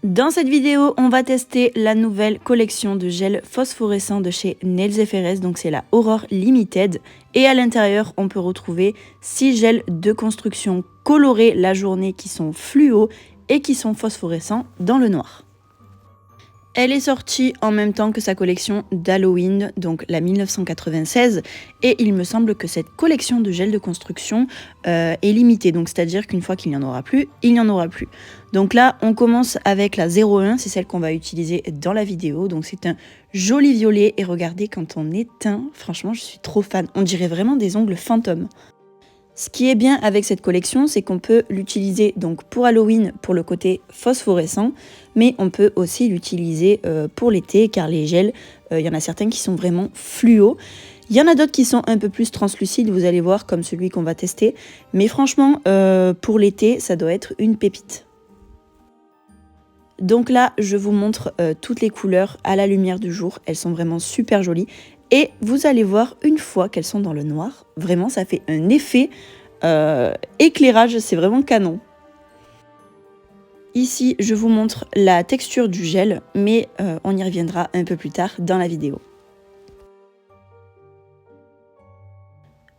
Dans cette vidéo, on va tester la nouvelle collection de gel phosphorescent de chez Nails & Ferrez, donc c'est la Aurore Limited. Et à l'intérieur, on peut retrouver 6 gels de construction colorés la journée qui sont fluo et qui sont phosphorescents dans le noir. Elle est sortie en même temps que sa collection d'Halloween, donc la 1996, et il me semble que cette collection de gel de construction est limitée, donc c'est-à-dire qu'une fois qu'il n'y en aura plus, il n'y en aura plus. Donc là, on commence avec la 01, c'est celle qu'on va utiliser dans la vidéo, donc c'est un joli violet, et regardez quand on éteint, franchement je suis trop fan, on dirait vraiment des ongles fantômes. Ce qui est bien avec cette collection, c'est qu'on peut l'utiliser donc pour Halloween pour le côté phosphorescent, mais on peut aussi l'utiliser pour l'été car les gels, il y en a certains qui sont vraiment fluo. Il y en a d'autres qui sont un peu plus translucides, vous allez voir, comme celui qu'on va tester. Mais franchement, pour l'été, ça doit être une pépite. Donc là, je vous montre toutes les couleurs à la lumière du jour. Elles sont vraiment super jolies. Et vous allez voir, une fois qu'elles sont dans le noir, vraiment ça fait un effet éclairage, c'est vraiment canon. Ici, je vous montre la texture du gel, mais on y reviendra un peu plus tard dans la vidéo.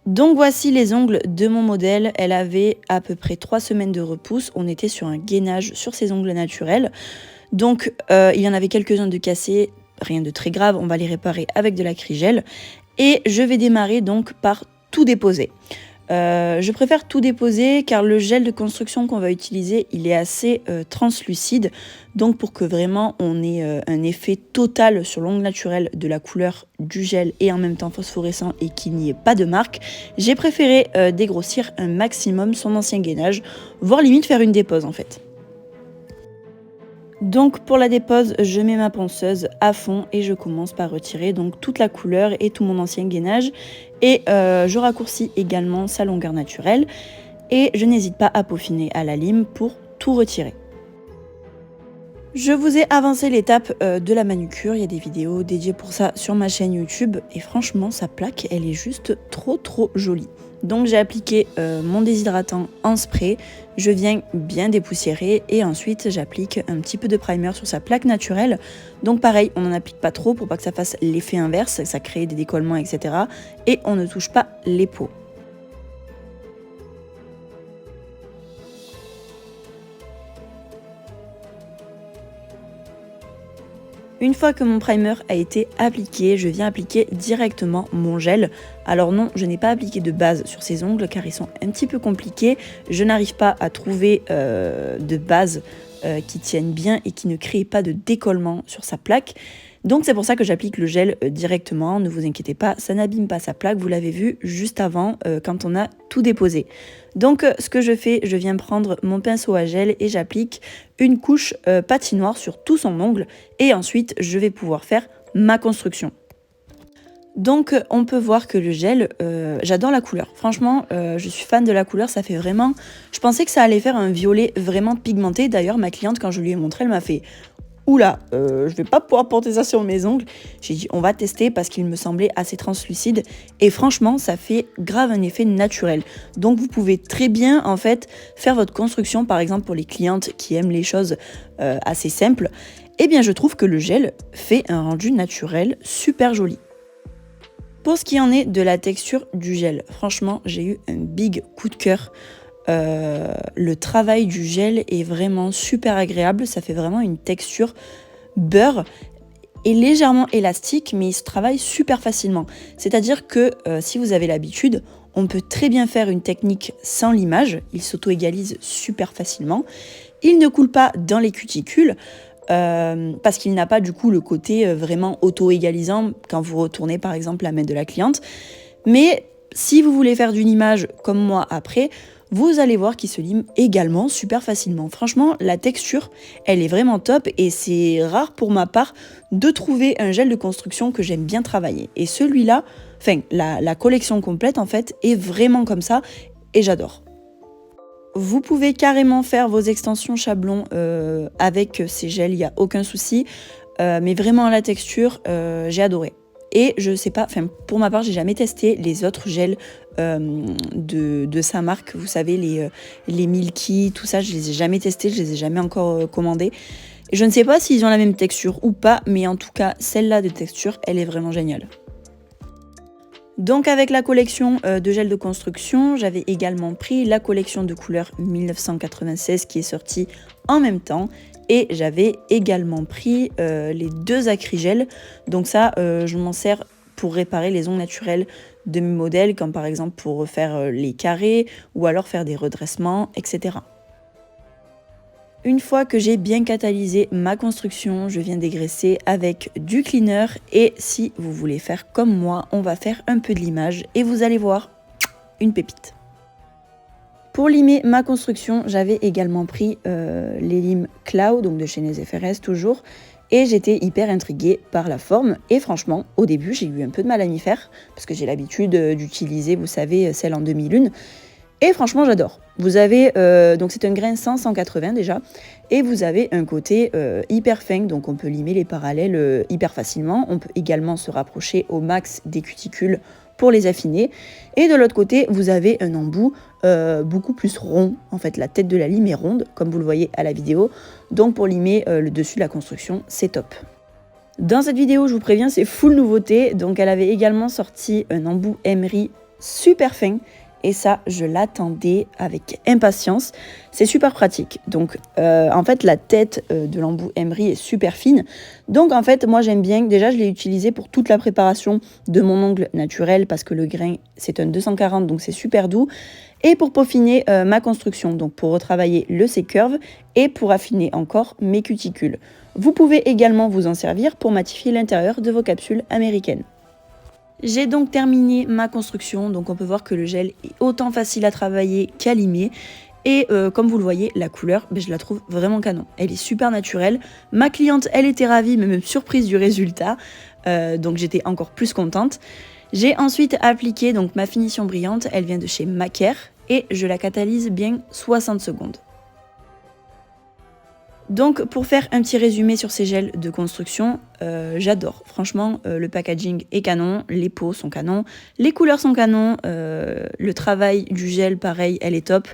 Donc voici les ongles de mon modèle, elle avait à peu près 3 semaines de repousse, on était sur un gainage sur ses ongles naturels. Donc il y en avait quelques-uns de cassés, rien de très grave, on va les réparer avec de l'acrygel. Et je vais démarrer donc par tout déposer. Je préfère tout déposer car le gel de construction qu'on va utiliser, il est assez translucide. Donc pour que vraiment on ait un effet total sur l'ongle naturel de la couleur du gel et en même temps phosphorescent et qu'il n'y ait pas de marque, j'ai préféré dégrossir un maximum son ancien gainage, voire limite faire une dépose en fait. Donc pour la dépose, je mets ma ponceuse à fond et je commence par retirer donc toute la couleur et tout mon ancien gainage. Et je raccourcis également sa longueur naturelle et je n'hésite pas à peaufiner à la lime pour tout retirer. Je vous ai avancé l'étape de la manucure, il y a des vidéos dédiées pour ça sur ma chaîne YouTube et franchement sa plaque elle est juste trop jolie. Donc j'ai appliqué mon déshydratant en spray, je viens bien dépoussiérer et ensuite j'applique un petit peu de primer sur sa plaque naturelle. Donc pareil, on n'en applique pas trop pour pas que ça fasse l'effet inverse, ça crée des décollements etc. Et on ne touche pas les peaux. Une fois que mon primer a été appliqué, je viens appliquer directement mon gel. Alors non, je n'ai pas appliqué de base sur ces ongles car ils sont un petit peu compliqués. Je n'arrive pas à trouver de base qui tiennent bien et qui ne créent pas de décollement sur sa plaque. Donc c'est pour ça que j'applique le gel directement, ne vous inquiétez pas, ça n'abîme pas sa plaque, vous l'avez vu juste avant quand on a tout déposé. Donc ce que je fais, je viens prendre mon pinceau à gel et j'applique une couche patinoire sur tout son ongle et ensuite je vais pouvoir faire ma construction. Donc on peut voir que le gel, j'adore la couleur, franchement je suis fan de la couleur, ça fait vraiment, je pensais que ça allait faire un violet vraiment pigmenté, d'ailleurs ma cliente quand je lui ai montré elle m'a fait oula, je vais pas pouvoir porter ça sur mes ongles. J'ai dit on va tester parce qu'il me semblait assez translucide et franchement ça fait grave un effet naturel. Donc vous pouvez très bien en fait faire votre construction par exemple pour les clientes qui aiment les choses assez simples. Eh bien je trouve que le gel fait un rendu naturel super joli. Pour ce qui en est de la texture du gel, franchement j'ai eu un big coup de cœur. Le travail du gel est vraiment super agréable, ça fait vraiment une texture beurre et légèrement élastique mais il se travaille super facilement. C'est-à-dire que si vous avez l'habitude, on peut très bien faire une technique sans limage, il s'auto-égalise super facilement. Il ne coule pas dans les cuticules parce qu'il n'a pas du coup le côté vraiment auto-égalisant quand vous retournez par exemple la main de la cliente. Mais si vous voulez faire du limage comme moi après, vous allez voir qu'il se lime également super facilement. Franchement, la texture, elle est vraiment top et c'est rare pour ma part de trouver un gel de construction que j'aime bien travailler. Et celui-là, enfin la collection complète en fait, est vraiment comme ça et j'adore. Vous pouvez carrément faire vos extensions Chablon avec ces gels, il n'y a aucun souci. Mais vraiment la texture, j'ai adoré. Et je sais pas, enfin pour ma part, j'ai jamais testé les autres gels de sa marque. Vous savez, les Milky, tout ça, je les ai jamais testés, je les ai jamais encore commandés. Je ne sais pas s'ils ont la même texture ou pas, mais en tout cas, celle-là de texture, elle est vraiment géniale. Donc avec la collection de gel de construction, j'avais également pris la collection de couleurs 1996 qui est sortie en même temps. Et j'avais également pris les 2 acrygels. Donc ça, je m'en sers pour réparer les ongles naturels de mes modèles, comme par exemple pour refaire les carrés ou alors faire des redressements, etc. Une fois que j'ai bien catalysé ma construction, je viens dégraisser avec du cleaner et si vous voulez faire comme moi, on va faire un peu de limage et vous allez voir, une pépite. Pour limer ma construction, j'avais également pris les limes Cloud, donc de chez NES toujours, et j'étais hyper intriguée par la forme. Et franchement, au début, j'ai eu un peu de mal à m'y faire, parce que j'ai l'habitude d'utiliser, vous savez, celle en demi-lune. Et franchement, j'adore. Vous avez, donc c'est un grain 100-180 déjà, et vous avez un côté hyper fin, donc on peut limer les parallèles hyper facilement. On peut également se rapprocher au max des cuticules pour les affiner. Et de l'autre côté, vous avez un embout beaucoup plus rond. En fait, la tête de la lime est ronde, comme vous le voyez à la vidéo. Donc pour limer le dessus de la construction, c'est top. Dans cette vidéo, je vous préviens, c'est full nouveauté. Donc elle avait également sorti un embout emery super fin. Et ça, je l'attendais avec impatience. C'est super pratique. Donc, en fait, la tête de l'embout emery est super fine. Donc, en fait, moi, j'aime bien. Déjà, je l'ai utilisé pour toute la préparation de mon ongle naturel parce que le grain, c'est un 240, donc c'est super doux. Et pour peaufiner ma construction, donc pour retravailler le C-curve et pour affiner encore mes cuticules. Vous pouvez également vous en servir pour matifier l'intérieur de vos capsules américaines. J'ai donc terminé ma construction, donc on peut voir que le gel est autant facile à travailler qu'à limer. Et comme vous le voyez, la couleur, je la trouve vraiment canon. Elle est super naturelle. Ma cliente, elle était ravie, mais même surprise du résultat. Donc j'étais encore plus contente. J'ai ensuite appliqué donc ma finition brillante. Elle vient de chez Macaire et je la catalyse bien 60 secondes. Donc pour faire un petit résumé sur ces gels de construction, j'adore. Franchement, le packaging est canon, les pots sont canons, les couleurs sont canons, le travail du gel, pareil, elle est top.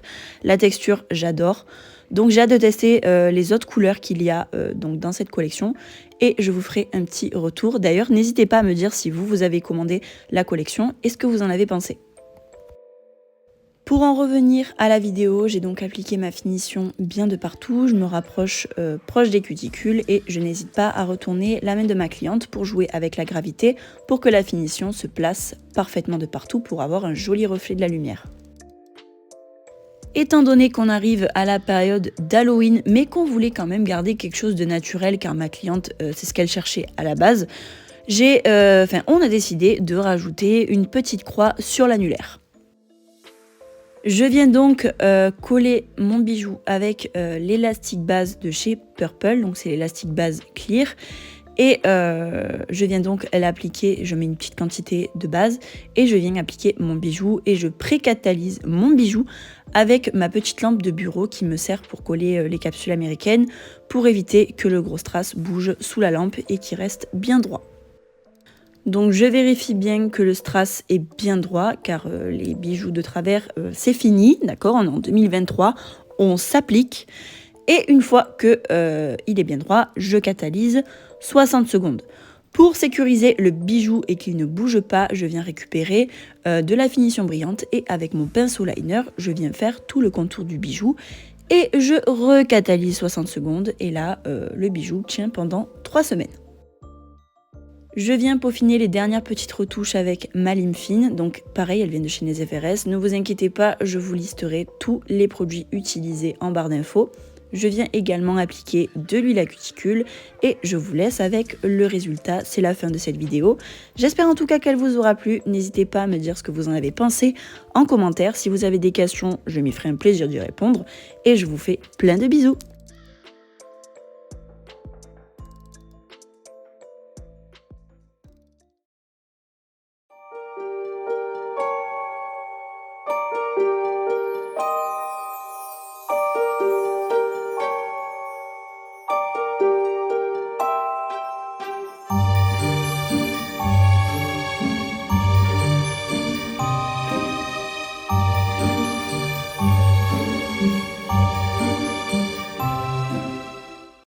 La texture, j'adore. Donc j'ai hâte de tester les autres couleurs qu'il y a donc dans cette collection et je vous ferai un petit retour. D'ailleurs, n'hésitez pas à me dire si vous avez commandé la collection et ce que vous en avez pensé. Pour en revenir à la vidéo, j'ai donc appliqué ma finition bien de partout, je me rapproche proche des cuticules et je n'hésite pas à retourner la main de ma cliente pour jouer avec la gravité pour que la finition se place parfaitement de partout pour avoir un joli reflet de la lumière. Étant donné qu'on arrive à la période d'Halloween mais qu'on voulait quand même garder quelque chose de naturel car ma cliente c'est ce qu'elle cherchait à la base, on a décidé de rajouter une petite croix sur l'annulaire. Je viens donc coller mon bijou avec l'élastique base de chez Purple, donc c'est l'élastique base clear. Et je viens donc l'appliquer, je mets une petite quantité de base et je viens appliquer mon bijou et je pré-catalyse mon bijou avec ma petite lampe de bureau qui me sert pour coller les capsules américaines pour éviter que le gros strass bouge sous la lampe et qu'il reste bien droit. Donc je vérifie bien que le strass est bien droit car les bijoux de travers c'est fini, d'accord, on est en 2023, on s'applique et une fois que il est bien droit, je catalyse 60 secondes. Pour sécuriser le bijou et qu'il ne bouge pas, je viens récupérer de la finition brillante et avec mon pinceau liner, je viens faire tout le contour du bijou et je recatalyse 60 secondes et là le bijou tient pendant 3 semaines. Je viens peaufiner les dernières petites retouches avec ma lime fine, donc pareil, elles viennent de chez NES. Ne vous inquiétez pas, je vous listerai tous les produits utilisés en barre d'infos. Je viens également appliquer de l'huile à cuticule et je vous laisse avec le résultat, c'est la fin de cette vidéo. J'espère en tout cas qu'elle vous aura plu, n'hésitez pas à me dire ce que vous en avez pensé en commentaire. Si vous avez des questions, je m'y ferai un plaisir d'y répondre et je vous fais plein de bisous.